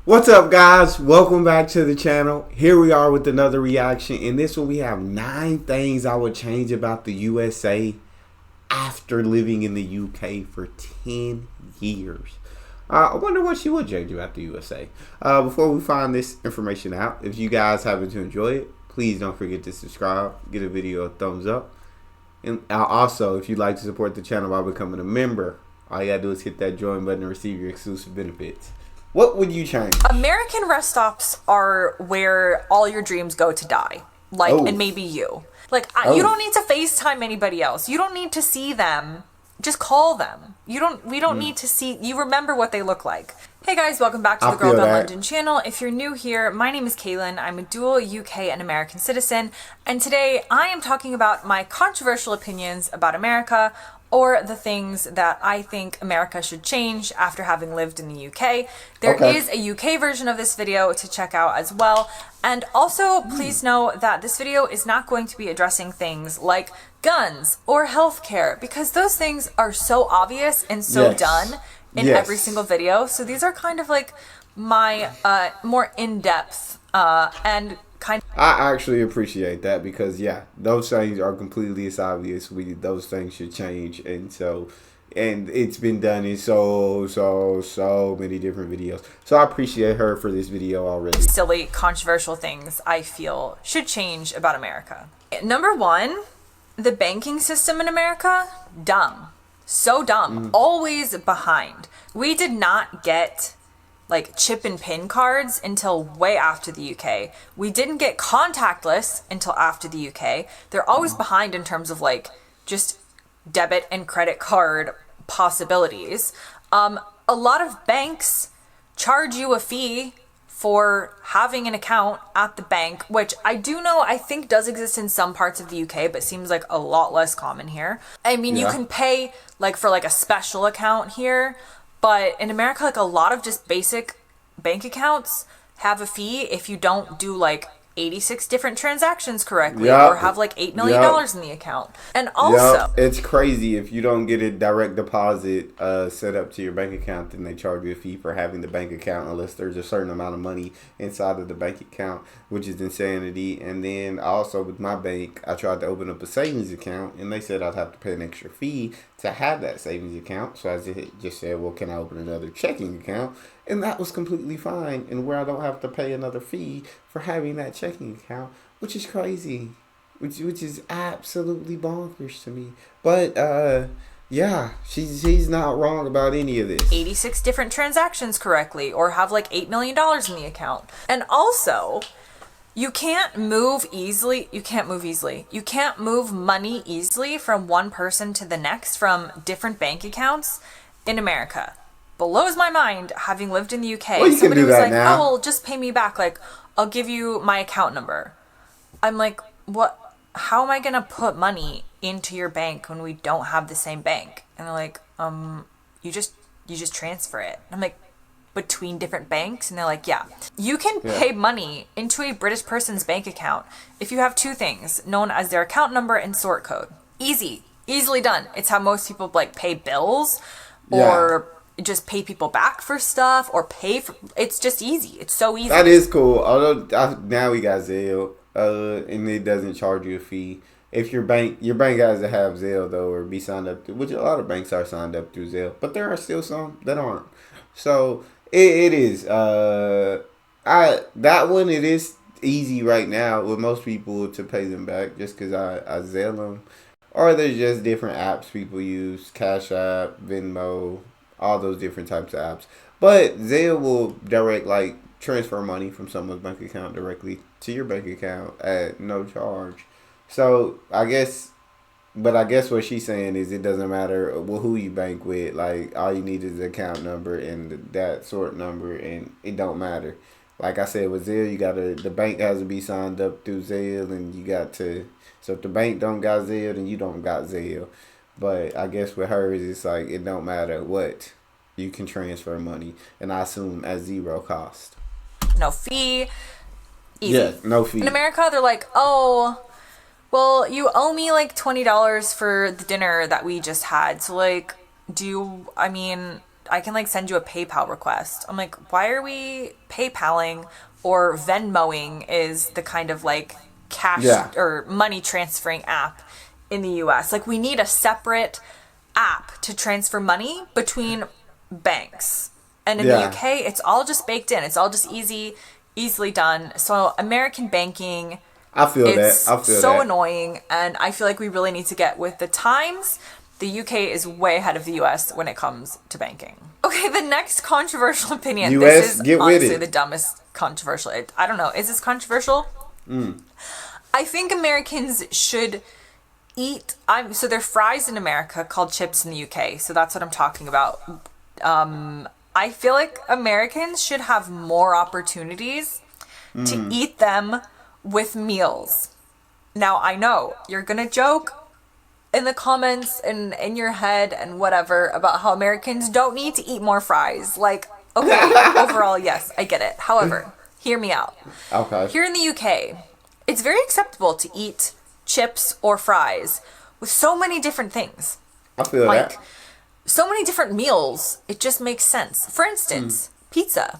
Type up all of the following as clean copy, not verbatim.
What's up, guys? Welcome back to the channel. Here we are with another reaction. In this one, we have 9 things I would change about the USA after living in the UK for 10 years. I wonder what you would change about the USA. Before we find this information out, if you guys happen to enjoy it, please don't forget to subscribe, give the video a thumbs up. And also, if you'd like to support the channel by becoming a member, all you gotta do is hit that join button to receive your exclusive benefits. What would you change? American rest stops are where all your dreams go to die. And maybe you. You don't need to FaceTime anybody else. You don't need to see them. Just call them. We don't need to see. You remember what they look like. Hey guys, welcome back to the Girl Gone London channel. If you're new here, my name is Kaylin. I'm a dual UK and American citizen. And today I am talking about my controversial opinions about America, or the things that I think America should change after having lived in the UK. There is a UK version of this video to check out as well. And also, please know that this video is not going to be addressing things like guns or healthcare, because those things are so obvious and so done in every single video. So these are kind of like my more in-depth and kind of... I actually appreciate that because those things are completely as obvious. Those things should change, and it's been done in so many different videos. So I appreciate her for this video already. Silly, controversial things I feel should change about America. Number 1, the banking system in America, dumb. So dumb. Always behind. We did not get chip and pin cards until way after the UK. We didn't get contactless until after the UK. They're always behind in terms of just debit and credit card possibilities. A lot of banks charge you a fee for having an account at the bank, which I think does exist in some parts of the UK, but seems like a lot less common here. I mean, you can pay for a special account here, but in America, a lot of just basic bank accounts have a fee if you don't do 86 different transactions correctly, or have $8 million in the account. And also, it's crazy if you don't get a direct deposit set up to your bank account, then they charge you a fee for having the bank account unless there's a certain amount of money inside of the bank account, which is insanity. And then also with my bank, I tried to open up a savings account and they said I'd have to pay an extra fee to have that savings account. So I just said, well, can I open another checking account? And that was completely fine, and where I don't have to pay another fee for having that checking account, which is crazy, which is absolutely bonkers to me. But she's not wrong about any of this. 86 different transactions correctly, or have $8 million in the account. And also, you can't move easily. You can't move money easily from one person to the next from different bank accounts in America. Blows my mind, having lived in the UK. Well, somebody was like, now. Oh, well, just pay me back. I'll give you my account number. I'm like, what? How am I going to put money into your bank when we don't have the same bank? And they're like, you just transfer it. And I'm like, between different banks? And they're like, yeah. You can pay money into a British person's bank account if you have 2 things known as their account number and sort code. Easily done. It's how most people pay bills or just pay people back for stuff, or it's just easy. It's so easy. That is cool. Although now we got Zelle, and it doesn't charge you a fee. If your bank has to have Zelle though, or be signed up to, which a lot of banks are signed up through Zelle, but there are still some that aren't. So it is that one, it is easy right now with most people to pay them back just because I Zelle them, or there's just different apps people use, Cash App, Venmo, all those different types of apps. But Zelle will direct transfer money from someone's bank account directly to your bank account at no charge. So I guess what she's saying is it doesn't matter who you bank with. All you need is the account number and that sort number, and it don't matter. Like I said, with Zelle, the bank has to be signed up through Zelle, and you got to. So if the bank don't got Zelle, then you don't got Zelle. But I guess with hers, it's it don't matter what. You can transfer money, and I assume at 0 cost. No fee. Easy. Yeah, no fee. In America, they're like, oh, well, you owe me $20 for the dinner that we just had. So like send you a PayPal request. I'm like, why are we PayPaling or Venmoing is the kind of like cash or money transferring app in the US. Like we need a separate app to transfer money between banks. And in the UK, it's all just baked in. It's all just easily done. So American banking, I feel it's that. I feel so that. annoying, and I feel like we really need to get with the times. The UK is way ahead of the US when it comes to banking. Okay, the next controversial opinion. US, this is get with honestly it. the dumbest controversial. I don't know. Is this controversial? I think Americans should eat. So there are fries in America called chips in the UK. So that's what I'm talking about. I feel like Americans should have more opportunities to eat them with meals. Now, I know you're going to joke in the comments and in your head and whatever about how Americans don't need to eat more fries. Like, okay, overall, yes, I get it. However, hear me out. Okay. Here in the UK, it's very acceptable to eat chips or fries with so many different things. I feel Like, that. so many different meals, it just makes sense. For instance, pizza.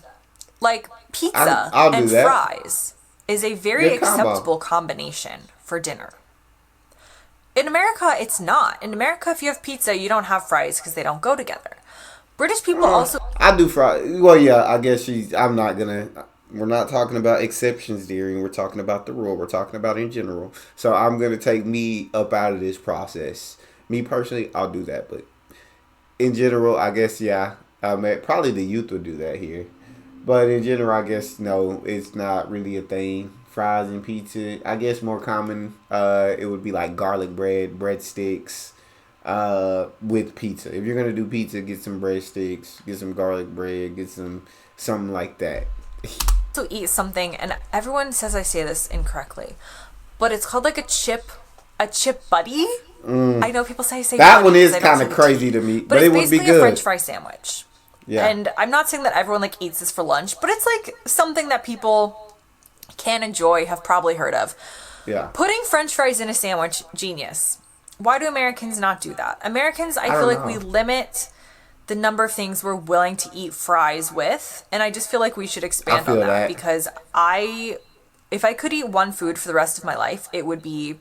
Like, pizza I'll do and that. fries is a very Good combo. acceptable combination for dinner. In America, it's not. In America, if you have pizza, you don't have fries because they don't go together. British people also... I do fry. Well, yeah, I guess I'm not gonna. We're not talking about exceptions, dearing. We're talking about the rule. We're talking about in general. So I'm gonna take me up out of this process. Me personally, I'll do that, but in general, I guess probably the youth would do that here. But in general, I guess no, it's not really a thing. Fries and pizza, I guess more common. It would be like garlic bread, breadsticks, with pizza. If you're gonna do pizza, get some breadsticks, get some garlic bread, get something like that. to eat something, and everyone says I say this incorrectly, but it's called like a chip buddy. I know people say that buddy one is because I don't kind of say the crazy T. to me, But but it's it would be basically a good. French fry sandwich. Yeah. And I'm not saying that everyone like eats this for lunch, but it's like something that people can enjoy, have probably heard of. Yeah. Putting French fries in a sandwich, genius. Why do Americans not do that? Americans, I feel don't like know. we limit the number of things we're willing to eat fries with, and I just feel like we should expand on feel that, that. because if I could eat one food for the rest of my life, it would be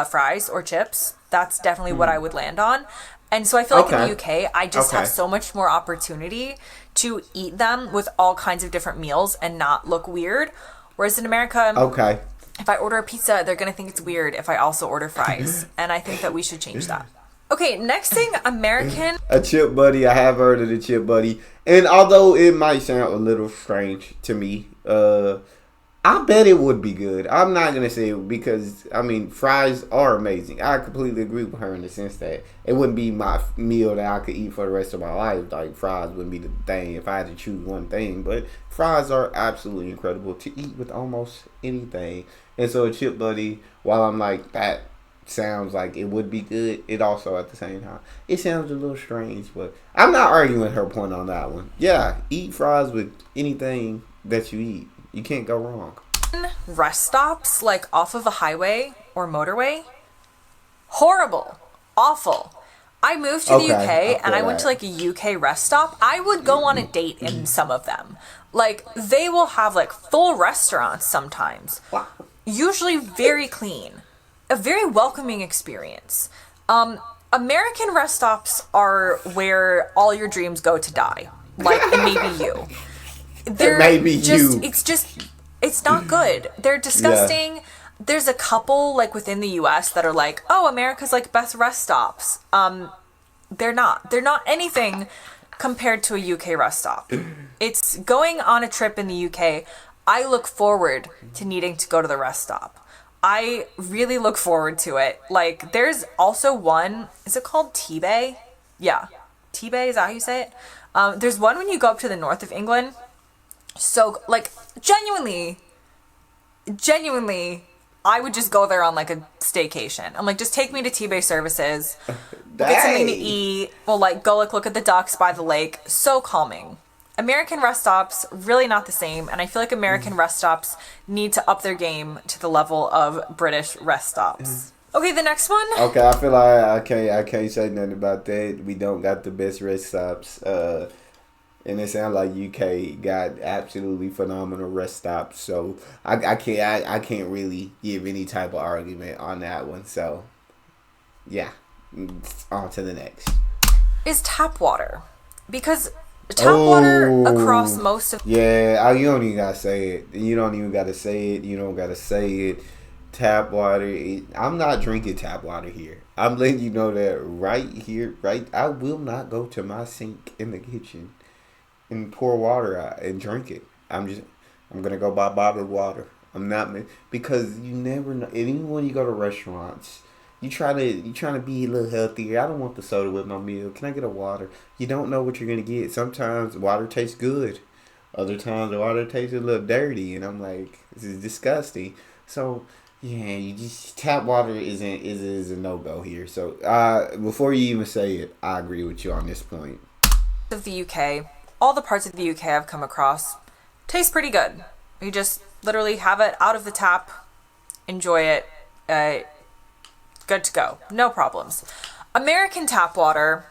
fries or chips. That's definitely what I would land on. And so I feel like in the UK, I just have so much more opportunity to eat them with all kinds of different meals and not look weird. Whereas in America, Okay. if I order a pizza, they're going to think it's weird if I also order fries. And I think that we should change that. Okay, next thing, American. A chip buddy. I have heard of the chip buddy, and although it might sound a little strange to me, I bet it would be good. I'm not gonna say it because I mean fries are amazing. I completely agree with her in the sense that it wouldn't be my meal that I could eat for the rest of my life. Like fries wouldn't be the thing if I had to choose one thing. But fries are absolutely incredible to eat with almost anything. And so a chip buddy, while I'm like that sounds like it would be good, it also at the same time it sounds a little strange. But I'm not arguing with her point on that one. Yeah, eat fries with anything that you eat. You can't go wrong. Rest stops, like off of a highway or motorway, horrible, awful. I moved to the UK and I went to like a UK rest stop. I would go on a date in some of them. Like they will have like full restaurants sometimes. Wow. Usually very clean. A very welcoming experience. American rest stops are where all your dreams go to die. Like, and maybe you. It's not good. They're disgusting. Yeah. There's a couple like within the US that are like, oh, America's like best rest stops. They're not. They're not anything compared to a UK rest stop. It's going on a trip in the UK. I look forward to needing to go to the rest stop. I really look forward to it. Like, there's also one, is it called T-Bay? Yeah. T-Bay, is that how you say it? There's one when you go up to the north of England. So, like, genuinely, I would just go there on, like, a staycation. I'm like, just take me to T-Bay services. We'll get something to eat. We'll, like, go, like, look at the ducks by the lake. So calming. American rest stops, really not the same. And I feel like American rest stops need to up their game to the level of British rest stops. Okay, the next one. Okay, I feel like I can't say nothing about that. We don't got the best rest stops. And it sounds like UK got absolutely phenomenal rest stops. So I can't really give any type of argument on that one. So yeah, on to the next. Is tap water. Because tap water across Oh most of yeah, you don't even gotta say it. You don't even gotta say it. You don't gotta say it. Tap water. I'm not drinking tap water here. I'm letting you know that right here, right. I will not go to my sink in the kitchen and pour water out and drink it. I'm gonna go buy bottled water. I'm not because you never know. And even when you go to restaurants, you trying to be a little healthier. I don't want the soda with my meal. Can I get a water? You don't know what you're gonna get. Sometimes water tastes good. Other times the water tastes a little dirty, and I'm like, this is disgusting. So yeah, you just tap water is a no go here. So before you even say it, I agree with you on this point. the UK, all the parts of the UK I've come across taste pretty good. You just literally have it out of the tap, enjoy it, good to go, no problems. American tap water,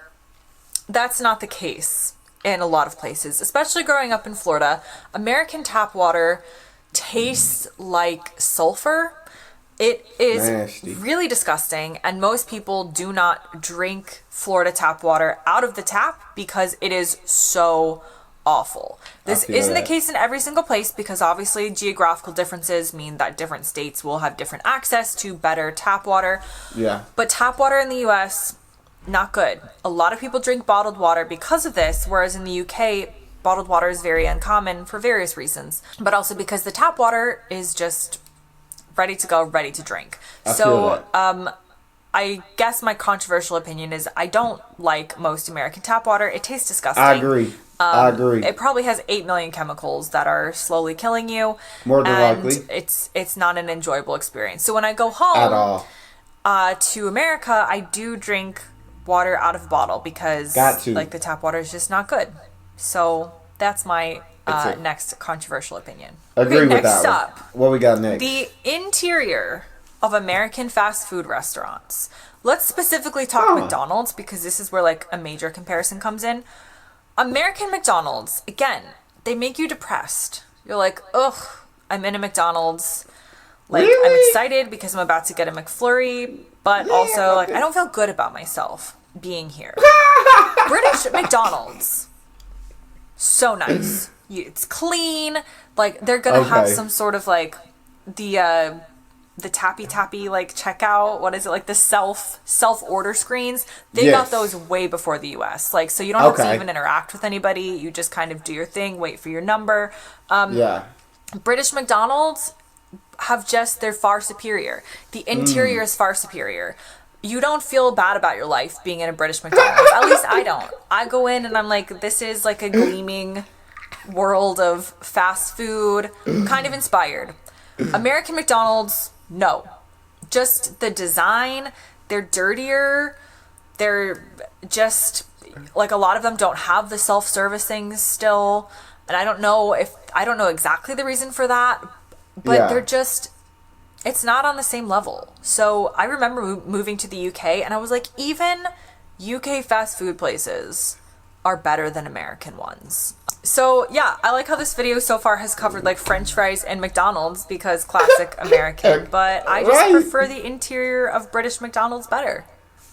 that's not the case in a lot of places, especially growing up in Florida. American tap water tastes like sulfur. It is Nasty. really disgusting, and most people do not drink Florida tap water out of the tap because it is so awful. This feel isn't the that. case in every single place because obviously geographical differences mean that different states will have different access to better tap water. Yeah. But tap water in the US, not good. A lot of people drink bottled water because of this, whereas in the UK, bottled water is very uncommon for various reasons, but also because the tap water is just ready to go, ready to drink. I feel that. I guess my controversial opinion is I don't like most American tap water. It tastes disgusting. I agree. I agree. It probably has 8 million chemicals that are slowly killing you. More than and likely. it's not an enjoyable experience. So when I go At home all. to America, I do drink water out of a bottle because Got to. like the tap water is just not good. So that's my It's a- next controversial opinion. Agree Okay, with next that up. one. What we got next? The interior of American fast food restaurants. Let's specifically talk Huh. McDonald's because this is where like a major comparison comes in. American McDonald's, again, they make you depressed. You're like, ugh, I'm in a McDonald's. Like, I'm Really? excited because I'm about to get a McFlurry, but also like I don't feel good about myself being here. British McDonald's, so nice. It's clean. Like they're gonna have Okay. some sort of like the tappy like checkout. What is it, like the self order screens? They got Yes. those way before the U.S. Like so you don't have to Okay. even interact with anybody. You just kind of do your thing, wait for your number. Yeah. British McDonald's have just, they're far superior. The interior is far superior. You don't feel bad about your life being in a British McDonald's. At least I don't. I go in and I'm like, this is like a gleaming world of fast food, kind of inspired. American McDonald's, no. Just the design, they're dirtier. They're just, like a lot of them don't have the self-service things still. And I don't know exactly the reason for that, but Yeah. they're just, it's not on the same level. So I remember moving to the UK and I was like, even UK fast food places are better than American ones. So yeah, I like how this video so far has covered like French fries and McDonald's because classic American, but I just Right. prefer the interior of British McDonald's better.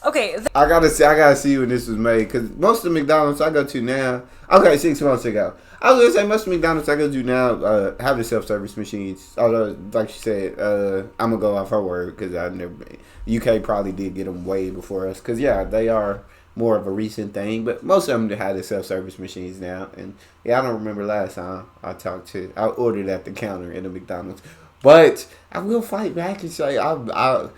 Okay, I gotta see when this was made because most of the McDonald's I go to now. Okay, 6 months ago. I was gonna say most of the McDonald's I go to now have the self-service machines. Although, like she said, I'm gonna go off her word because I've never been. UK probably did get them way before us because yeah, they are more of a recent thing. But most of them have the self-service machines now. And yeah, I don't remember last time I ordered at the counter in the McDonald's. But I will fight back and say I've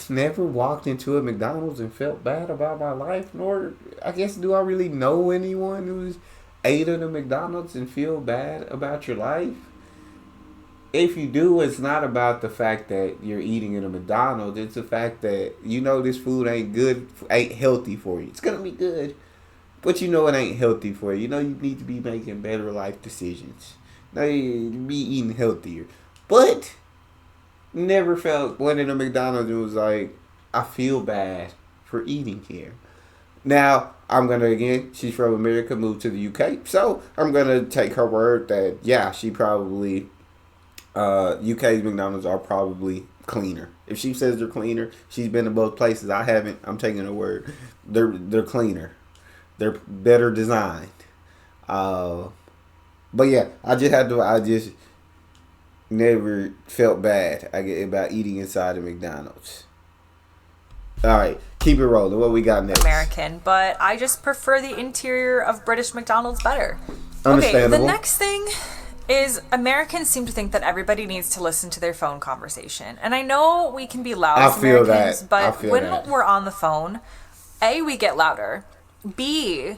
never walked into a McDonald's and felt bad about my life, nor I guess do I really know anyone who's ate at a McDonald's and feel bad about your life. If you do, it's not about the fact that you're eating in a McDonald's. It's the fact that you know this food ain't healthy for you. It's gonna be good, but you know it ain't healthy for you. You know you need to be making better life decisions. You know, you be eating healthier, but never felt went into McDonald's and was like, I feel bad for eating here. Now, I'm going to, again, she's from America, moved to the UK. So, I'm going to take her word that, yeah, she probably, UK's McDonald's are probably cleaner. If she says they're cleaner, she's been to both places. I haven't. I'm taking her word. They're cleaner. They're better designed. But yeah, I just never felt bad about eating inside of McDonald's. All right, keep it rolling. What we got next? American, but I just prefer the interior of British McDonald's better. Understandable. Okay, the next thing is Americans seem to think that everybody needs to listen to their phone conversation. And I know we can be loud as Americans, but when we're on the phone, A, we get louder. B,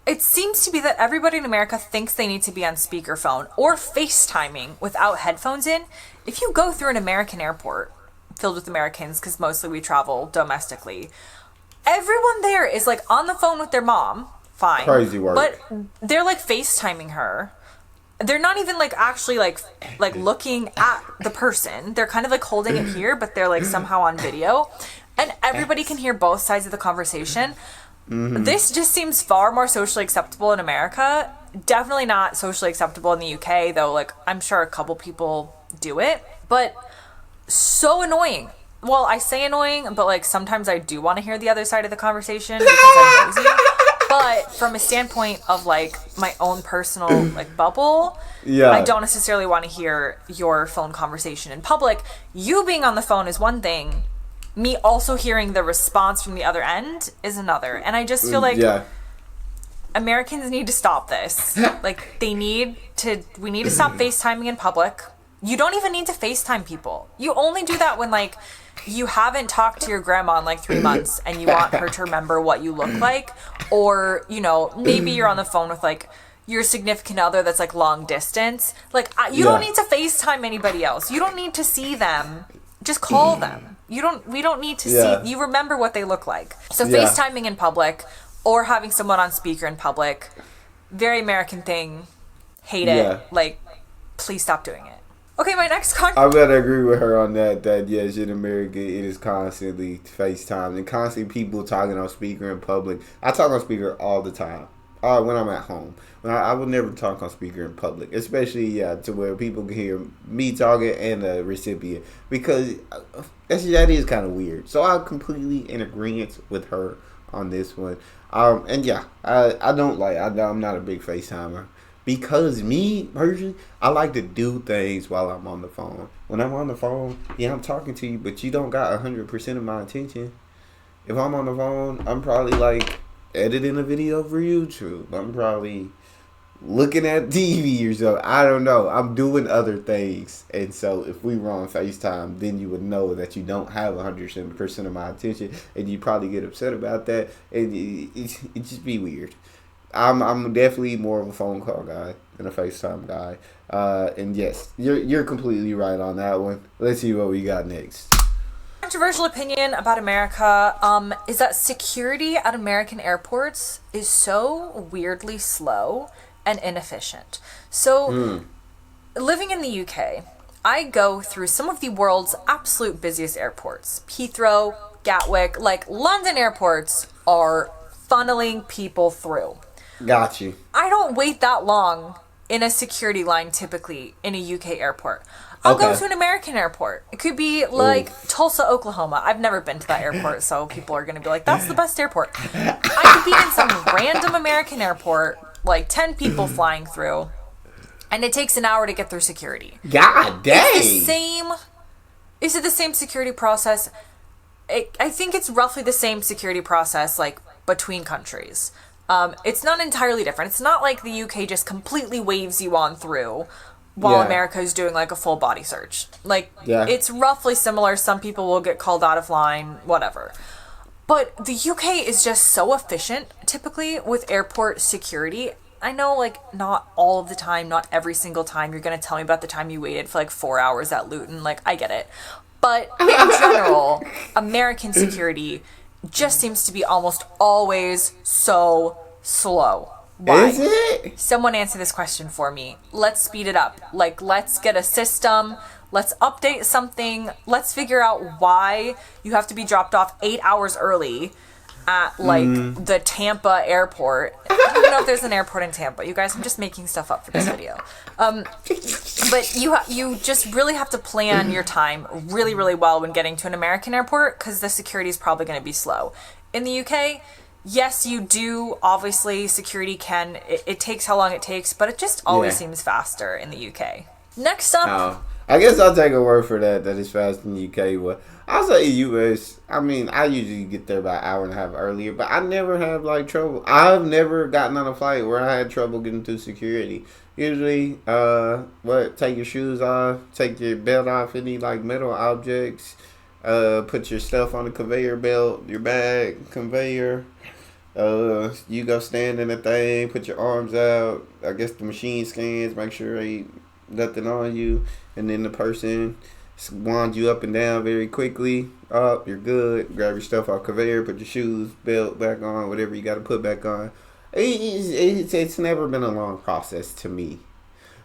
it seems to be that everybody in America thinks they need to be on speakerphone or FaceTiming without headphones in. If you go through an American airport filled with Americans, because mostly we travel domestically, everyone there is like on the phone with their mom. Fine. Crazy work. But they're like FaceTiming her. They're not even like actually like looking at the person. They're kind of like holding it here, but they're like somehow on video. And everybody can hear both sides of the conversation. Mm-hmm. This just seems far more socially acceptable in America. Definitely not socially acceptable in the UK, though. Like, I'm sure a couple people do it. But so annoying. Well, I say annoying, but like sometimes I do want to hear the other side of the conversation because I'm nosy. But from a standpoint of like my own personal like bubble, yeah, I don't necessarily want to hear your phone conversation in public. You being on the phone is one thing. Me also hearing the response from the other end is another. And I just feel like Americans need to stop this. Like we need to stop FaceTiming in public. You don't even need to FaceTime people. You only do that when like you haven't talked to your grandma in like 3 months and you want her to remember what you look like, or, you know, maybe you're on the phone with like your significant other that's like long distance. Like you don't need to FaceTime anybody else. You don't need to see them. Just call them. We don't need to see, you remember what they look like. So FaceTiming in public or having someone on speaker in public, very American thing. Hate it. Like, please stop doing it. Okay, my next I'm gonna agree with her on that. That yes, in America it is constantly FaceTime and constantly people talking on speaker in public. I talk on speaker all the time. When I'm at home, I would never talk on speaker in public, especially to where people can hear me talking and the recipient, because that is kind of weird. So I'm completely in agreement with her on this one. And yeah, I'm not a big FaceTimer. Because me, personally, I like to do things while I'm on the phone. When I'm on the phone, yeah, I'm talking to you, but you don't got 100% of my attention. If I'm on the phone, I'm probably like editing a video for YouTube. I'm probably looking at TV or something. I don't know. I'm doing other things. And so if we were on FaceTime, then you would know that you don't have 100% of my attention. And you probably get upset about that. And it just be weird. I'm definitely more of a phone call guy than a FaceTime guy. And yes, you're completely right on that one. Let's see what we got next. Controversial opinion about America is that security at American airports is so weirdly slow and inefficient. So, living in the UK, I go through some of the world's absolute busiest airports. Heathrow, Gatwick, like London airports are funneling people through. Got you. I don't wait that long in a security line typically in a UK airport. I'll go to an American airport. It could be like Tulsa, Oklahoma. I've never been to that airport, so people are going to be like, that's the best airport. I could be in some random American airport, like 10 people flying through, and it takes an hour to get through security. God dang. Is it the same security process? I think it's roughly the same security process, like, between countries. It's not entirely different. It's not like the UK just completely waves you on through while America is doing like a full body search. Like, it's roughly similar. Some people will get called out of line, whatever. But the UK is just so efficient, typically, with airport security. I know, like, not all of the time, not every single time you're going to tell me about the time you waited for like 4 hours at Luton. Like, I get it. But in general, American security just seems to be almost always so slow. Is Why? it? Someone answer this question for me. Let's speed it up. Like, let's get a system. Let's update something. Let's figure out why you have to be dropped off 8 hours early at, like, the Tampa airport. I don't even know if there's an airport in Tampa. You guys, I'm just making stuff up for this video. But you just really have to plan your time really, really well when getting to an American airport, because the security is probably going to be slow. In the UK, yes, you do. Obviously, security can, it takes how long it takes, but it just always seems faster in the UK. Next up. Oh, I guess I'll take a word for that. That is fast in the UK. But I'll say US. I mean, I usually get there about an hour and a half earlier, but I never have like trouble. I've never gotten on a flight where I had trouble getting through security. Usually, take your shoes off, take your belt off, any like metal objects, put your stuff on the conveyor belt, your bag, conveyor. You go stand in the thing, put your arms out. I guess the machine scans, make sure ain't nothing on you, and then the person winds you up and down very quickly. Up, you're good. Grab your stuff off conveyor, put your shoes, belt back on, whatever you got to put back on. It's never been a long process to me.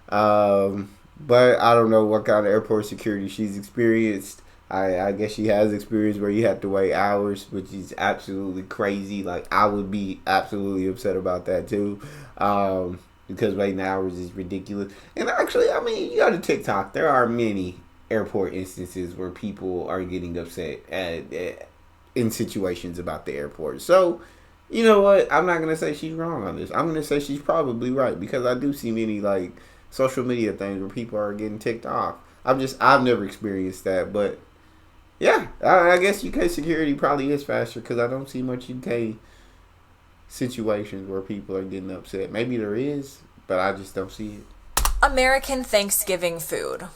But I don't know what kind of airport security she's experienced. I guess she has experience where you have to wait hours, which is absolutely crazy. Like, I would be absolutely upset about that too. Because waiting hours is ridiculous. And actually, I mean, you go to TikTok, there are many airport instances where people are getting upset in situations about the airport. So, you know what? I'm not going to say she's wrong on this. I'm going to say she's probably right, because I do see many, like, social media things where people are getting ticked off. I've never experienced that, but yeah, I guess UK security probably is faster, because I don't see much UK situations where people are getting upset. Maybe there is, but I just don't see it. American Thanksgiving food.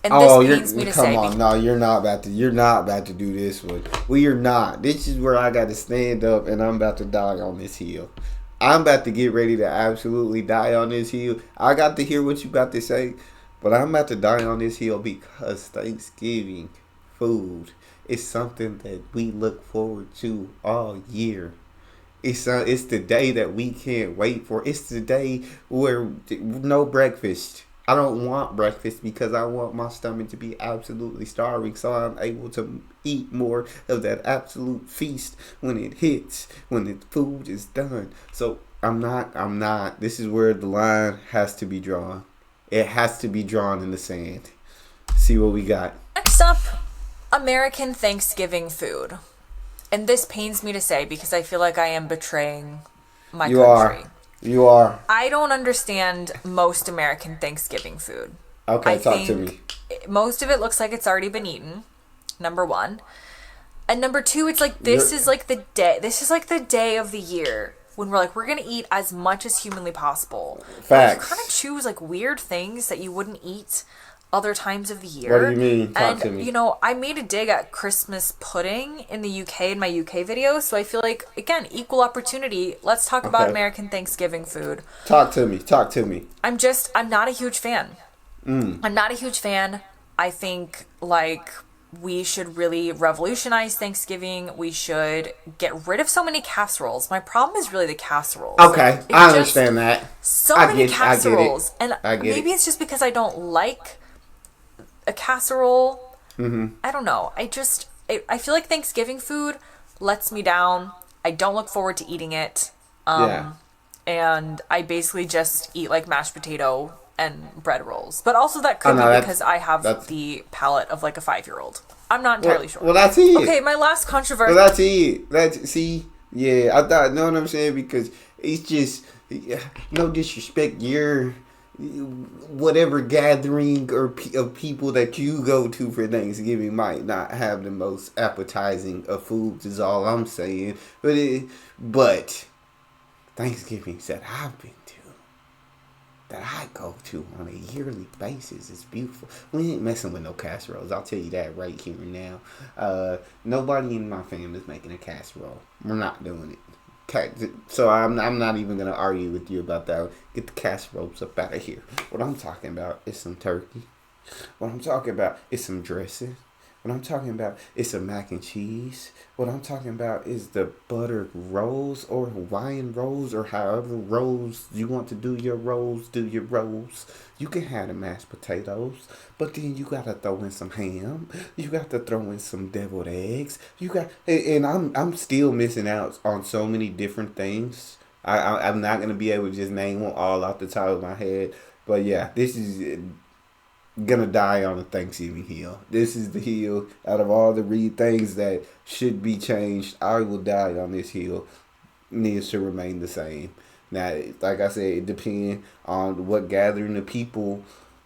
And this pains me to say. Come on, no, you're not about to do this one. We are not. This is where I got to stand up, and I'm about to die on this hill. I'm about to get ready to absolutely die on this hill. I got to hear what you got to say, but I'm about to die on this hill because Thanksgiving food is something that we look forward to all year. It's the day that we can't wait for. It's the day where no breakfast. I don't want breakfast because I want my stomach to be absolutely starving, so I'm able to eat more of that absolute feast when it hits, when the food is done. So I'm not. This is where the line has to be drawn. It has to be drawn in the sand. See what we got. Next up, American Thanksgiving food. And this pains me to say because I feel like I am betraying my country. You are. I don't understand most American Thanksgiving food. Okay, talk to me. Most of it looks like it's already been eaten. Number one. And number two, it's like this is like the day. This is like the day of the year when we're like, we're gonna eat as much as humanly possible. Facts. Like, you kind of choose like weird things that you wouldn't eat other times of the year. What do you mean? Talk to me. You know, I made a dig at Christmas pudding in the UK in my UK video, so I feel like, again, equal opportunity. Let's talk about American Thanksgiving food. Talk to me. I'm not a huge fan. I'm not a huge fan. I think, like, we should really revolutionize Thanksgiving. We should get rid of so many casseroles. My problem is really the casseroles. Okay, I understand that. So many casseroles. And maybe it's just because I don't like a casserole. I don't know. I feel like Thanksgiving food lets me down. I don't look forward to eating it. And I basically just eat like mashed potato and bread rolls. But also that could be because I have the palate of like a 5-year-old. I'm not entirely sure. Well, that's it. Okay, my last controversy. Well, that's it. See, yeah, I thought, know what I'm saying? Because it's just, no disrespect, whatever gathering of people that you go to for Thanksgiving might not have the most appetizing of foods is all I'm saying. But Thanksgivings that I've been to, that I go to on a yearly basis, is beautiful. We ain't messing with no casseroles. I'll tell you that right here and now. Nobody in my family is making a casserole. We're not doing it. So I'm not even going to argue with you about that. Get the casseroles up out of here. What I'm talking about is some turkey. What I'm talking about is some dressing. What I'm talking about is a mac and cheese. What I'm talking about is the buttered rolls or Hawaiian rolls or however rolls you want to do your rolls, do your rolls. You can have the mashed potatoes, but then you gotta throw in some ham. You got to throw in some deviled eggs. You got, and I'm still missing out on so many different things. I'm not gonna be able to just name them all off the top of my head. But yeah, this is gonna die on the Thanksgiving hill. This is the hill out of all the things that should be changed. I will die on this hill. Needs to remain the same. Now, like I said, it depends on what gathering of people,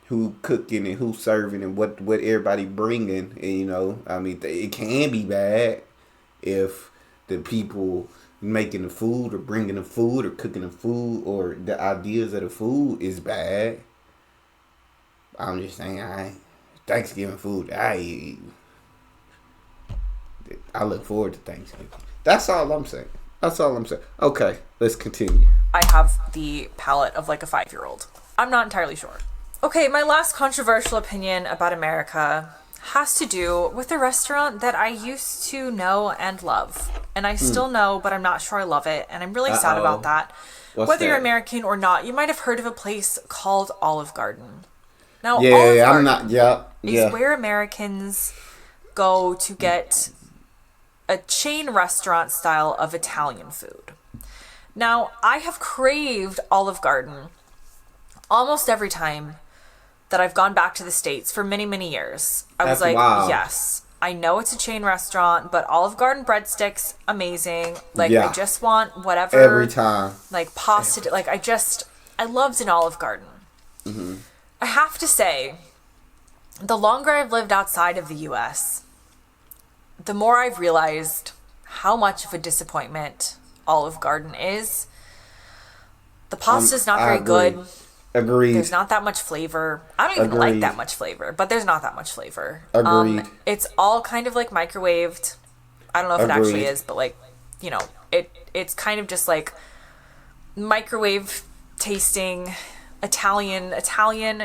who cooking and who serving and what everybody bringing. And I mean, it can be bad if the people making the food or bringing the food or cooking the food or the ideas of the food is bad. I'm just saying, Thanksgiving food, I look forward to Thanksgiving. That's all I'm saying. That's all I'm saying. Okay, let's continue. I have the palate of like a 5-year-old. I'm not entirely sure. Okay, my last controversial opinion about America has to do with a restaurant that I used to know and love. And I still know, but I'm not sure I love it. And I'm really sad about that. Whether you're American or not, you might have heard of a place called Olive Garden. Now, Yeah, Olive I'm Garden not. Yeah, is where Americans go to get a chain restaurant style of Italian food. Now, I have craved Olive Garden almost every time that I've gone back to the States for many, many years. I was like, wild. yes, I know it's a chain restaurant, but Olive Garden breadsticks, amazing. Like, Yeah. I just want whatever. Every time. Like, pasta. Like, I loved an Olive Garden. Mm-hmm. I have to say, the longer I've lived outside of the U.S., the more I've realized how much of a disappointment Olive Garden is. The pasta's not very good. Agreed. There's not that much flavor. I don't even like that much flavor, but there's not that much flavor. Agreed. It's all kind of like microwaved. I don't know if it actually is, but like, it's kind of just like microwave tasting Italian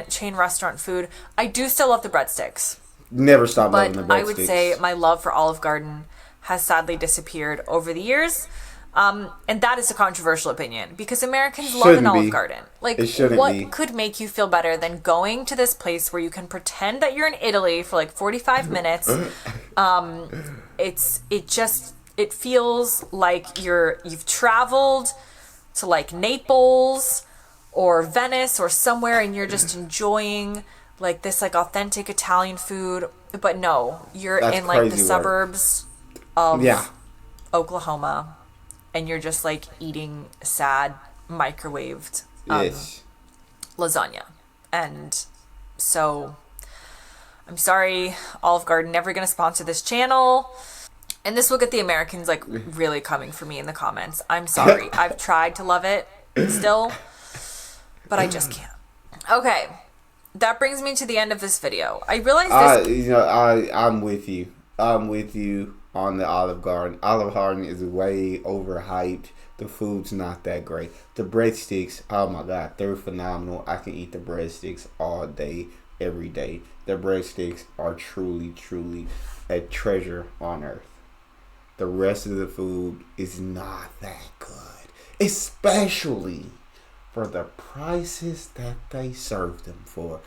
chain restaurant food. I do still love the breadsticks. Never stop loving the breadsticks. But I would say my love for Olive Garden has sadly disappeared over the years. And that is a controversial opinion because Americans love an Olive Garden. Like, what could make you feel better than going to this place where you can pretend that you're in Italy for like 45 minutes? It feels like you've traveled to like Naples or Venice or somewhere and you're just enjoying like this like authentic Italian food. But no, you're in like the suburbs of Oklahoma. And you're just like eating sad microwaved lasagna. And so I'm sorry, Olive Garden, never going to sponsor this channel. And this will get the Americans like really coming for me in the comments. I'm sorry. I've tried to love it still, but I just can't. Okay. That brings me to the end of this video. I realize this. I'm with you. I'm with you on the Olive Garden. Olive Garden is way overhyped. The food's not that great. The breadsticks, oh my god, they're phenomenal. I can eat the breadsticks all day, every day. The breadsticks are truly, truly a treasure on earth. The rest of the food is not that good, especially for the prices that they serve them for.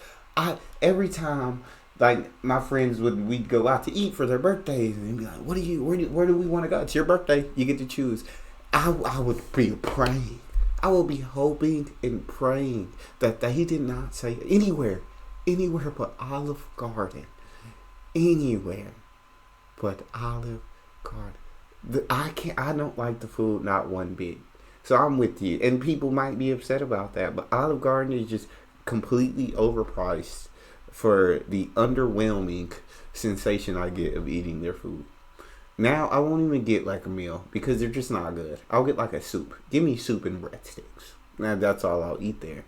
Every time, like my friends we'd go out to eat for their birthdays and be like, where do we want to go? It's your birthday, you get to choose. I would be praying. I will be hoping and praying that they did not say anywhere but Olive Garden. Anywhere but Olive Garden. I don't like the food not one bit. So I'm with you. And people might be upset about that, but Olive Garden is just completely overpriced for the underwhelming sensation I get of eating their food. Now, I won't even get like a meal because they're just not good. I'll get like a soup. Give me soup and breadsticks. Now, that's all I'll eat there.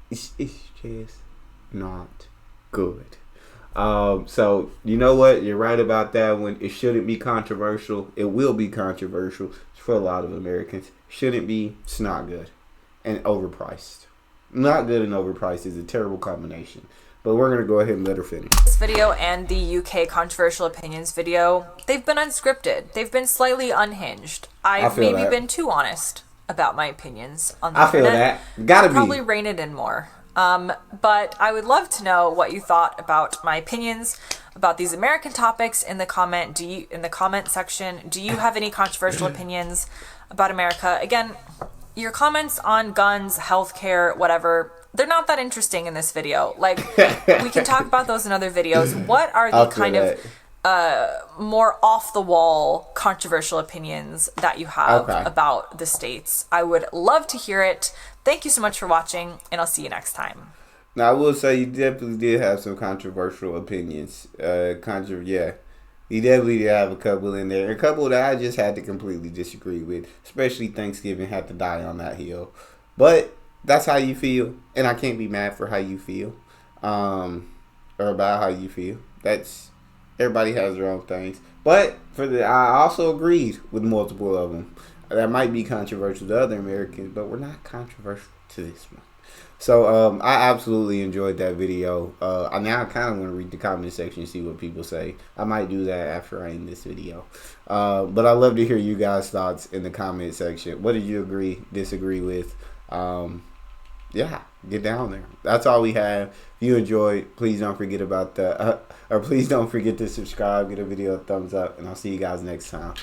It's just not good. So, you know what? You're right about that one. It shouldn't be controversial. It will be controversial for a lot of Americans. Shouldn't be. It's not good. And overpriced. Not good and overpriced is a terrible combination. But we're going to go ahead and let her finish. This video and the UK controversial opinions video, they've been unscripted. They've been slightly unhinged. I've maybe been too honest about my opinions on the internet. I feel that. Gotta be. Probably rein it in more. But I would love to know what you thought about my opinions about these American topics in the comment section. Do you have any controversial opinions about America? Again, your comments on guns, healthcare, whatever, they're not that interesting in this video. Like, we can talk about those in other videos. What are the kind of more off the wall controversial opinions that you have about the states? I would love to hear it. Thank you so much for watching, and I'll see you next time. Now, I will say you definitely did have some controversial opinions. You definitely did have a couple in there. A couple that I just had to completely disagree with. Especially Thanksgiving had to die on that hill. But that's how you feel. And I can't be mad for how you feel. Or about how you feel. Everybody has their own things. But I also agreed with multiple of them. That might be controversial to other Americans, but we're not controversial to this one. So I absolutely enjoyed that video. I now kind of want to read the comment section and see what people say. I might do that after I end this video. But I'd love to hear you guys' thoughts in the comment section. What did you agree, disagree with? Yeah, get down there. That's all we have. If you enjoyed, please don't forget please don't forget to subscribe, give the video a thumbs up, and I'll see you guys next time.